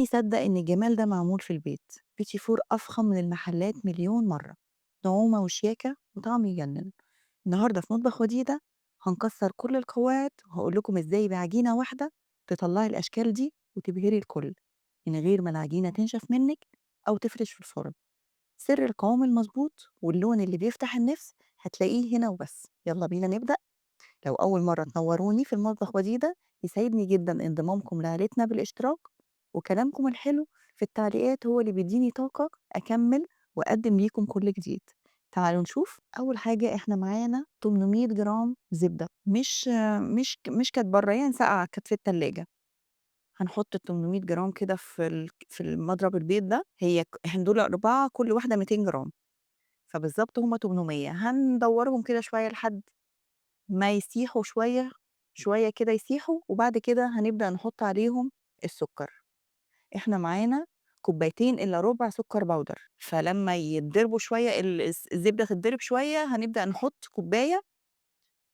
يصدق إن الجمال ده معمول في البيت. بيتي فور أفخم من المحلات مليون مرة، نعومة وشياكة وطعم يجنن. النهاردة في مطبخ وديدة هنكسر كل القواعد وهقول لكم إزاي بعجينة واحدة تطلعي الأشكال دي وتبهري الكل من غير ما العجينة تنشف منك أو تفرش في الفرن. سر القوام المظبوط واللون اللي بيفتح النفس هتلاقيه هنا وبس. يلا بينا نبدأ. لو أول مرة تنوروني في المطبخ وديدة، يسعدني جدا انضمامكم لعيلتنا بالاشتراك، وكلامكم الحلو في التعليقات هو اللي بيديني طاقة أكمل وأقدم ليكم كل جديد. تعالوا نشوف. أول حاجة إحنا معانا 800 جرام زبدة، مش كانت بره، يعني ساقعة، كانت في التلاجة. هنحط ال 800 جرام كده في المضرب البيض ده. إحنا دول أربعة، كل واحدة 200 جرام، فبالظبط هما 800. هندورهم كده شوية لحد ما يسيحوا شوية، شوية كده يسيحوا، وبعد كده هنبدأ نحط عليهم السكر. إحنا معانا كوبايتين إلا ربع سكر بودر، فلمّا يتضربوا شوية الزبدة تتضرب شوية، هنبدأ نحط كوباية،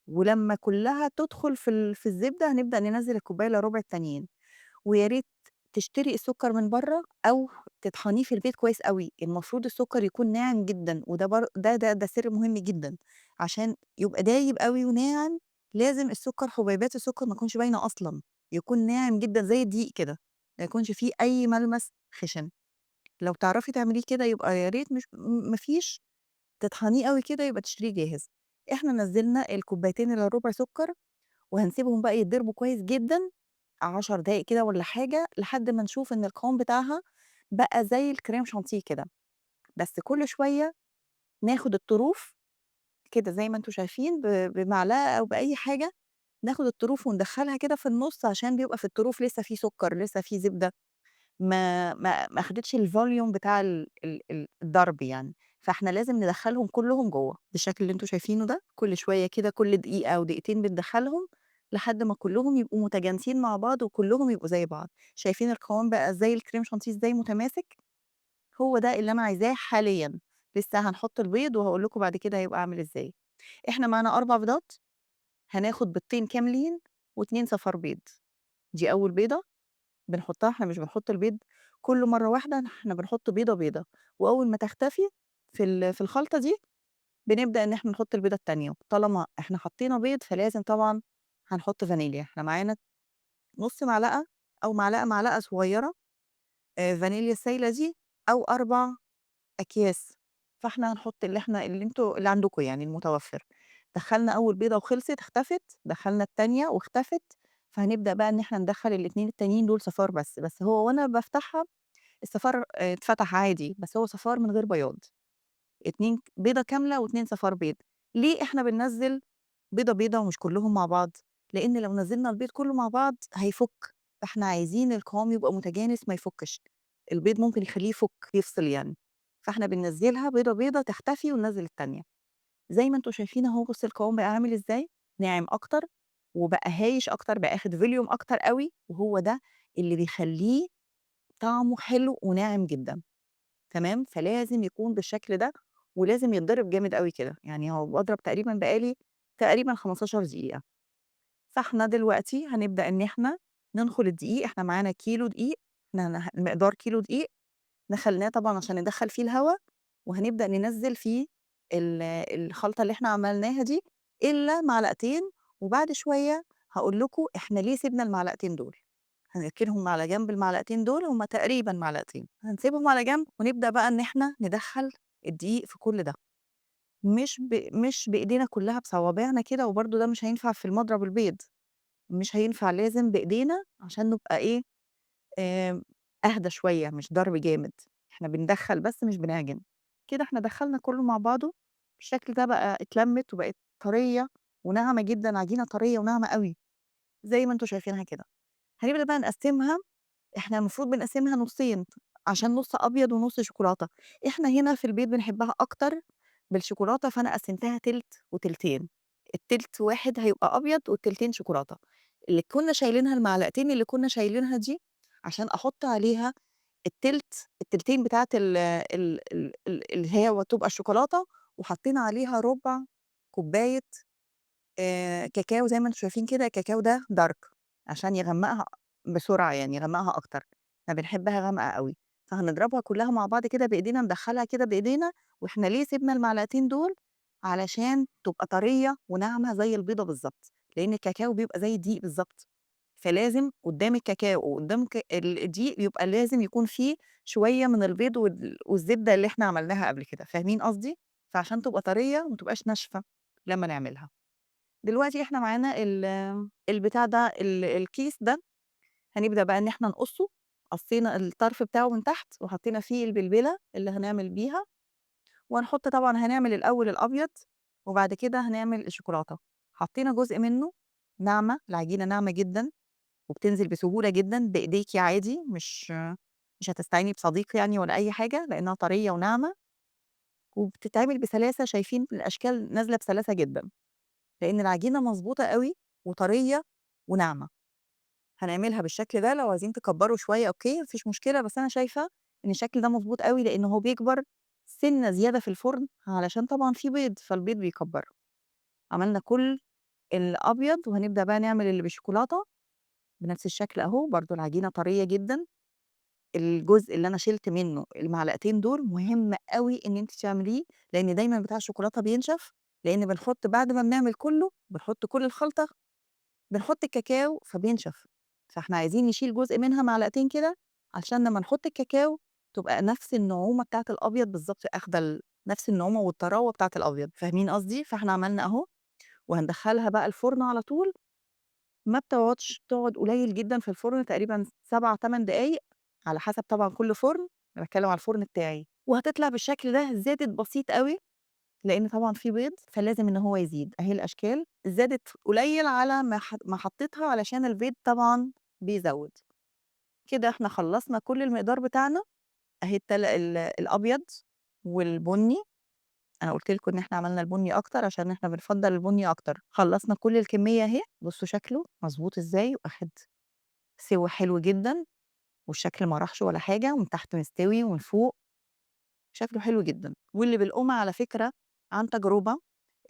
ولمّا كلّها تدخل في الزبدة هنبدأ ننزّل الكوباية إلا ربع التانيين. ويا ريت تشتري السكر من برّه أو تطحنيه في البيت كويس أوي. المفروض السكر يكون ناعم جدًا، وده بر ده ده ده سر مهم جدًا. عشان يبقى دايب أوي وناعم، لازم السكر، حبيبات السكر ما تكونش باينة أصلًا، يكون ناعم جدًا زي الدقيق كده، ما يكونش فيه أي ملمس خِشَن. لو تعرفي تعمليه كده يبقى يا ريت، مش ما فيش تطحنيه أوي كده يبقى تشتريه جاهز. إحنا نزّلنا الكوبايتين إلا ربع سكر، وهنسيبهم بقى يتضربوا كويس جدًا 10 دقايق كده والّا حاجة، لحد ما نشوف إن القوام بتاعها بقى زي الكريم شانتيه كده. بس كل شوية ناخد الطروف كده زي ما أنتم شايفين بمعلقة أو بأي حاجة، ناخد الطروف وندخّلها كده في النُص، عشان بيبقى في الطروف لسه في سُكّر، لسه في زبدة، ما أخدتش الvolume بتاع الضرب يعني. فإحنا لازم ندخّلهم كلّهم جوّه بالشكل اللي أنتم شايفينه ده. كل شوية كده، كل دقيقة أو دقيقتين بندخّلهم لحد ما كلّهم يبقوا متجانسين مع بعض وكلّهم يبقوا زي بعض. شايفين القوام بقى زي الكريم شانتيه إزاي متماسك؟ هو ده اللي أنا عايزاه حاليًا. لسه هنحط البيض وهاقول لكم بعد كده هيبقى عامل إزاي. إحنا معانا 4 بيضات، هناخد بيضتين كاملين و2 صفار بيض. دي أول بيضة بنحطها. إحنا مش بنحط البيض كل مرة واحدة، إحنا بنحط بيضة، بيضة، وأول ما تختفي في الخلطة دي بنبدأ إن إحنا نحط البيضة التانية. طالما إحنا حطينا بيض فلازم طبعًا هنحط فانيليا. إحنا معانا نُص معلقة أو معلقة، معلقة صغيرة فانيليا السايلة دي، أو 4 أكياس. فإحنا هنحط اللي عندكم يعني المتوفر. دخّلنا أول بيضة وخلصت، اختفت، دخّلنا التانية واختفت، فهنبدأ بقى إن إحنا ندخّل الاتنين التانيين دول صفار بس. بس هو وأنا بافتحها الصفار اتفتح عادي، بس هو صفار من غير بياض. 2 بيضة كاملة و2 صفار بيض. ليه إحنا بننزّل بيضة، بيضة ومش كلّهم مع بعض؟ لإن لو نزّلنا البيض كلّه مع بعض هيفُك، فإحنا عايزين القوام يبقى متجانس ما يفُكِّش. البيض ممكن يخلّيه يفُك، يفصل يعني. فإحنا بننزّلها بيضة، بيضة تختفي وننزّل التانية. زي ما أنتم شايفين أهو. بُصّي القوام بقى عامل إزاي، ناعم أكتر وبقى هايش أكتر، بقى آخد volume أكتر أوي، وهو ده اللي بيخلّيه طعمه حلو وناعم جدًا. تمام. فلازم يكون بالشكل ده، ولازم يتضرب جامد أوي كده. يعني هو باضرب تقريبًا بقى لي تقريبًا 15 دقيقة. فإحنا دلوقتي هنبدأ إن إحنا ننخل الدقيق. إحنا معانا كيلو دقيق، إحنا مقدار كيلو دقيق نخلناه طبعًا عشان ندخّل فيه الهوا، وهنبدأ ننزّل فيه الخلطة اللي إحنا عملناها دي إلا معلقتين. وبعد شوية هاقول لكم إحنا ليه سِبنا المعلقتين دول. هنركنهم على جنب. المعلقتين دول هُم تقريبًا معلقتين، هنسيبهم على جنب ونبدأ بقى إن إحنا ندخّل الدقيق في كل ده. مش بإيدينا كلّها، بصوابعنا كده، وبرضه ده مش هينفع في المضرب البيض، مش هينفع، لازم بإيدينا عشان نبقى إيه، آمم أهدى شوية، مش ضرب جامد. إحنا بندخّل بس مش بنعجن. كده إحنا دخّلنا كلّه مع بعضه بالشكل ده، بقى اتلمِّت وبقت طرية وناعمة جدًا، عجينة طرية وناعمة أوي زي ما أنتم شايفينها كده. هنبدأ بقى نقسّمها. إحنا المفروض بنقسّمها نُصّين، عشان نُص أبيض ونُص شوكولاتة. إحنا هنا في البيت بنحبها أكتر بالشوكولاتة، فأنا قسّمتها تِلت وتِلتين. التِلت واحد هيبقى أبيض والتِلتين شوكولاتة. اللي كُنّا شايلينها، المعلقتين اللي كُنّا شايلينها دي، عشان أحُط عليها التِلتين بتاعة اللي هي وتبقى الشوكولاتة، وحطينا عليها رُبع كوباية كاكاو زي ما أنتم شايفين كده. الكاكاو ده dark عشان يغمّقها بسرعة، يعني يغمّقها أكتر. إحنا بنحبها غامقة أوي، فهنضربها كلّها مع بعض كده بإيدينا، ندخّلها كده بإيدينا، وإحنا ليه سِبنا المعلقتين دول؟ علشان تبقى طرية وناعمة زي البيضة بالضبط، لإن الكاكاو بيبقى زي الدقيق بالضبط، فلازم قدّام الكاكاو وقدّام الدقيق يبقى لازم يكون في شوية من البيض والزبدة اللي إحنا عملناها قبل كده، فاهمين قصدي؟ فعشان تبقى طرية وما تبقاش ناشفة لمّا نعملها. دلوقتي إحنا معانا البتاع ده الكيس ده، هنبدأ بقى إن إحنا نقصّه، قصّينا الطرف بتاعه من تحت وحطينا فيه البلبلة اللي هنعمل بيها، وهنحط طبعًا هنعمل الأول الأبيض، وبعد كده هنعمل الشوكولاتة. حطينا جزء منه ناعمة، العجينة ناعمة جدًا وبتنزل بسهولة جدًا بإيديكِ عادي، مش هتستعيني بصديق يعني ولا أي حاجة، لإنها طرية وناعمة وبتتعمل بسلاسة، شايفين الأشكال نازلة بسلاسة جدًا، لإن العجينة مضبوطة أوي وطرية وناعمة. هنعملها بالشكل ده، لو عايزين تكبّروا شوية أوكي، ما فيش مشكلة، بس أنا شايفة إن الشكل ده مضبوط أوي، لإن هو بيكبر سِنّة زيادة في الفرن علشان طبعًا في بيض، فالبيض بيكبّره. عملنا كل الأبيض وهنبدأ بقى نعمل اللي بالشوكولاتة بنفس الشكل أهو، برضه العجينة طرية جدًا. الجزء اللي أنا شِلت منّه المعلقتين دول مهم أوي إن أنتِ تعمليه، لإن دايمًا بتاع الشوكولاتة بينشف، لإن بنحُط بعد ما بنعمل كُلّه، بنحُط كل الخلطة، بنحُط الكاكاو فبينشف، فإحنا عايزين نشيل جزء منها معلقتين كده، عشان لمّا نحُط الكاكاو تبقى نفس النعومة بتاعة الأبيض بالضبط، آخدة نفس النعومة والطراوة بتاعة الأبيض، فاهمين قصدي؟ فإحنا عملنا أهو، وهندخّلها بقى الفرن على طول، ما بتقعدش، بتقعد قليل جدًا في الفرن تقريبًا 7، 8 دقايق، على حسب طبعًا كل فرن، أنا باتكلم على الفرن بتاعي، وهتطلع بالشكل ده، زادت بسيط أوي، لإن طبعًا في بيض، فلازم إن هو يزيد، أهي الأشكال زادت قليل على ما حطيتها علشان البيض طبعًا بيزوّد. كده إحنا خلّصنا كل المقدار بتاعنا، أهي الأبيض والبُني، أنا قُلت لكم إن إحنا عملنا البُني أكتر عشان إحنا بنفضّل البُني أكتر، خلّصنا كل الكمية أهي، بُصّوا شكله مضبوط إزاي وأخد سِوَى حلو جدًا، والشكل ما راحش ولا حاجة، ومن تحت مستوي ومن فوق شكله حلو جدًا، واللي بالقُمع على فكرة عن تجربة،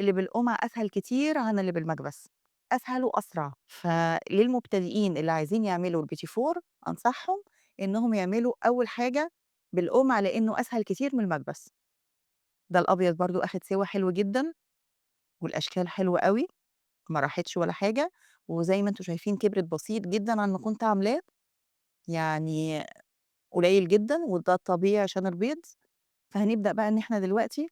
اللي بالقُمع أسهل كتير عن اللي بالمكبس، أسهل وأسرع، فللمبتدئين اللي عايزين يعملوا البيتي فور أنصحهم إنهم يعملوا أول حاجة بالقُمع لإنه أسهل كتير من المكبس. ده الأبيض برضه أخد سِوَى حلو جدًا، والأشكال حلوة أوي، ما راحتش ولا حاجة، وزي ما أنتم شايفين كبرت بسيط جدًا عن ما كنت عاملاه، يعني قليل جدًا، وده الطبيعي عشان البيض. فهنبدأ بقى إن إحنا دلوقتي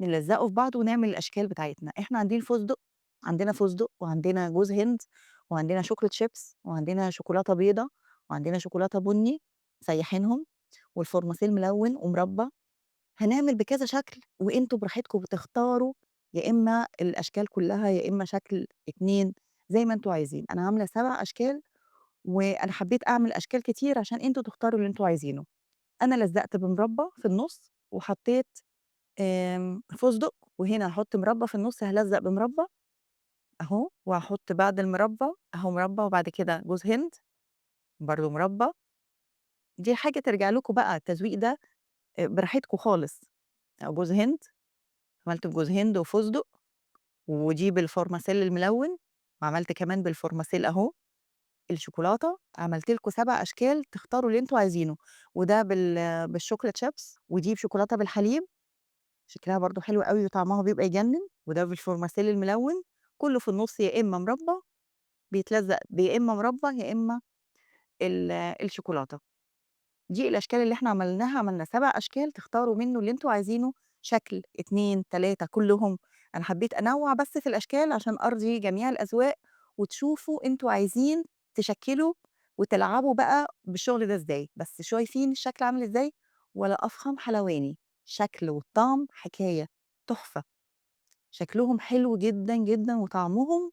نلزّقه في بعض ونعمل الأشكال بتاعتنا. إحنا عندنا فستق وعندنا جوز هند وعندنا chocolate chips وعندنا شوكولاتة بيضا وعندنا شوكولاتة بُني مسيّحينهم والفورماسيل ملوِّن ومربى. هنعمل بكذا شكل وأنتم براحتكم بتختاروا يا إمّا الأشكال كلّها يا إمّا شكل 2 زي ما أنتم عايزين. أنا عاملة 7 أشكال وأنا حبّيت أعمل أشكال كتير عشان أنتم تختاروا اللي أنتم عايزينه. أنا لزّقت بمربى في النُص وحطّيت فستق، وهنا هاحط مربى في النُص هالزّق بمربى أهو، وهاحط بعد المربى أهو مربى، وبعد كده جوز هند برضه مربى، دي حاجة ترجع لكم بقى التزويق ده براحتكم خالص، أو جوز هند، عملت بجوز هند وفستق، ودي بالفورماسيل الملوِّن، وعملت كمان بالفورماسيل أهو الشوكولاتة، عملت لكم 7 أشكال تختاروا اللي أنتم عايزينه، وده بالchocolate chips ودي بشوكولاتة بالحليب. شكلها برضه حلو أوي وطعمها بيبقى يجنن، وده بالفورماسيل الملوِّن، كُلّه في النُص يا إمّا مربى بيتلزّق يا إمّا مربى يا إمّا الشوكولاتة. دي الأشكال اللي إحنا عملناها، عملنا 7 أشكال تختاروا منّه اللي أنتم عايزينه، شكل، 2، 3 كلّهم. أنا حبّيت أنوّع بس في الأشكال عشان أرضي جميع الأذواق، وتشوفوا أنتم عايزين تشكّلوا وتلعبوا بقى بالشغل ده إزاي، بس شايفين الشكل عامل إزاي؟ ولا أفخم حلواني، شكل والطعم حكاية، تحفة. شكلهم حلو جدًا، جدًا، وطعمهم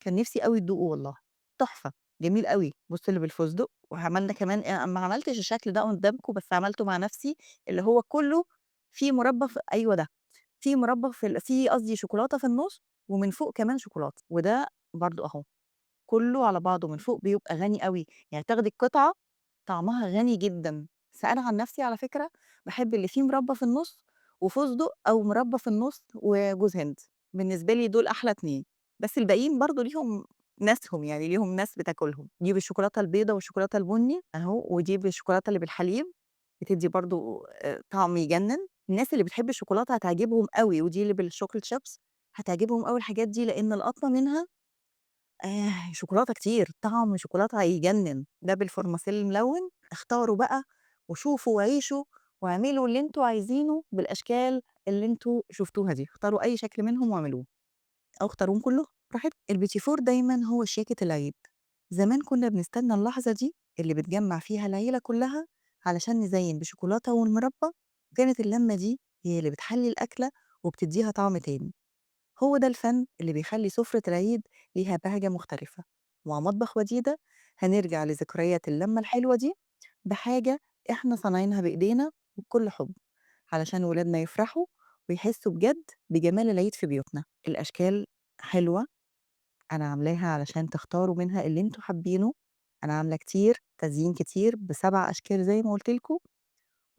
كان نِفْسي أوي تدوقوا والله، تحفة، جميل أوي. بُص اللي بالفستق، وعملنا كمان ما عملتش الشكل ده قدّامكم بس عملته مع نَفْسي، اللي هو كُلّه فيه مُربّى أيوه ده، فيه مُربّى فيه قصدي شوكولاتة في النُص، ومن فوق كمان شوكولاتة، وده برضه أهو، كُلّه على بعضه من فوق بيبقى غني أوي، يعني تاخدي القطعة طعمها غني جدًا، بس أنا عن نَفْسي على فكرة باحب اللي فيه مُربّى في النُص وفستق أو مُربّى في النُص وجوز هند، بالنسبة لي دول أحلى 2، بس الباقيين برضه ليهم ناسهم، يعني ليهم ناس بتاكلهم، دي بالشوكولاتة البيضا والشوكولاتة البني أهو، ودي بالشوكولاتة اللي بالحليب، بتدّي برضه طعم يجنّن. الناس اللي بتحب الشوكولاتة هتعجبهم أوي، ودي اللي بالchocolate chips هتعجبهم أوي الحاجات دي، لإن القطمة منها شوكولاتة كتير، طعم شوكولاتة يجنّن، ده بالفورماسيل الملوِّن. اختاروا بقى وشوفوا وعيشوا واعملوا اللي أنتم عايزينه بالأشكال اللي أنتم شُفتوها دي، اختاروا أي شكل منهم واعملوه، أو اختاروهم كلّهم براحتكم. البيتي فور دايمًا هو شياكة العيد، زمان كُنّا بنستنى اللحظة دي اللي بتجمّع فيها العيلة كلّها علشان نزيّن بشوكولاتة والمربى، وكانت اللمة دي هي اللي بتحلّي الأكلة وبتدّيها طعم تاني. هو ده الفن اللي بيخلّي سُفرة العيد ليها بهجة مختلفة. ومع مطبخ وديدة هنرجع لذكريات اللمة الحلوة دي بحاجة إحنا صانعينها بإيدينا وبكل حُب، علشان ولادنا يفرحوا ويحسّوا بجد بجمال العيد في بيوتنا. الأشكال حلوة، أنا عاملاها علشان تختاروا منها اللي أنتم حابينه، أنا عاملة كتير، تزيين كتير ب7 أشكال زي ما قُلت لكم،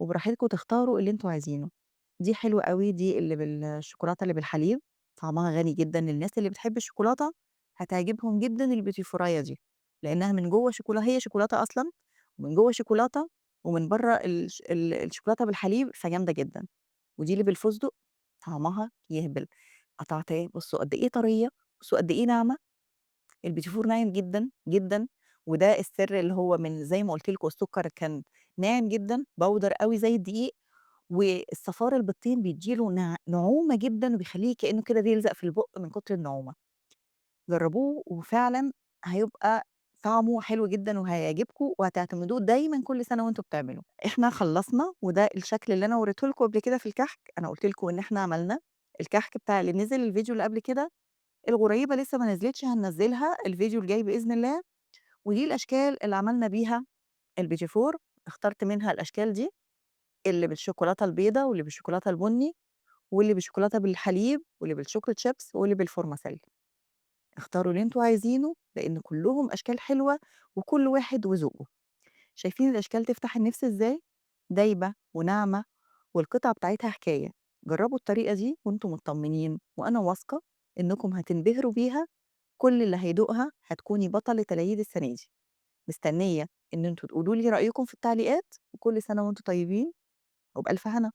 وبراحتكم تختاروا اللي أنتم عايزينه. دي حلوة أوي، دي اللي بالشوكولاتة اللي بالحليب، طعمها غني جدًا، الناس اللي بتحب الشوكولاتة هتعجبهم جدًا البيتيفوراية دي، لإنها من جوّه هي شوكولاتة أصلًا، ومن جوّه شوكولاتة، ومن برّه الشوكولاتة بالحليب، فجامدة جدًا. ودي اللي بالفستق، طعمها يهبل، قطعتها بُصّوا قد إيه طرية، بُصّوا قد إيه ناعمة، البيتيفور ناعم جدًا، جدًا، وده السر اللي هو من زي ما قُلت لكم السكر كان ناعم جدًا، باودر أوي زي الدقيق، والصفار البيضتين بيدّي له نعومة جدًا وبيخلّيه كإنه كده بيلزق في البُق من كتر النعومة. جرّبوه وفعلًا هيبقى طعمه حلو جدًا وهيعجبكم وهتعتمدوه دايمًا كل سنة وأنتم بتعملوه. إحنا خلّصنا وده الشكل اللي أنا وريته لكم قبل كده في الكحك، أنا قُلت لكم إن إحنا عملنا الكحك بتاع اللي نزل الفيديو اللي قبل كده، الغريبة لسه ما نزلتش هننزّلها الفيديو الجاي بإذن الله، ودي الأشكال اللي عملنا بيها البيتي فور. اخترت منها الأشكال دي، اللي بالشوكولاتة البيضا واللي بالشوكولاتة البني واللي بالشوكولاتة بالحليب واللي بالchocolate chips واللي بالفورماسيل. اختاروا اللي أنتم عايزينه، لإن كلّهم أشكال حلوة وكل واحد وذوقه. شايفين الأشكال تفتح النِفس إزاي؟ دايبة وناعمة والقطعة بتاعتها حكاية. جرّبوا الطريقة دي وأنتم متطمنين، وأنا واثقة إنكم هتنبهروا بيها، كل اللي هيدوقها هتكوني بطلة العيد السنة دي. مستنية إن أنتم تقولوا لي رأيكم في التعليقات، وكل سنة وأنتم طيبين وبألف هنا.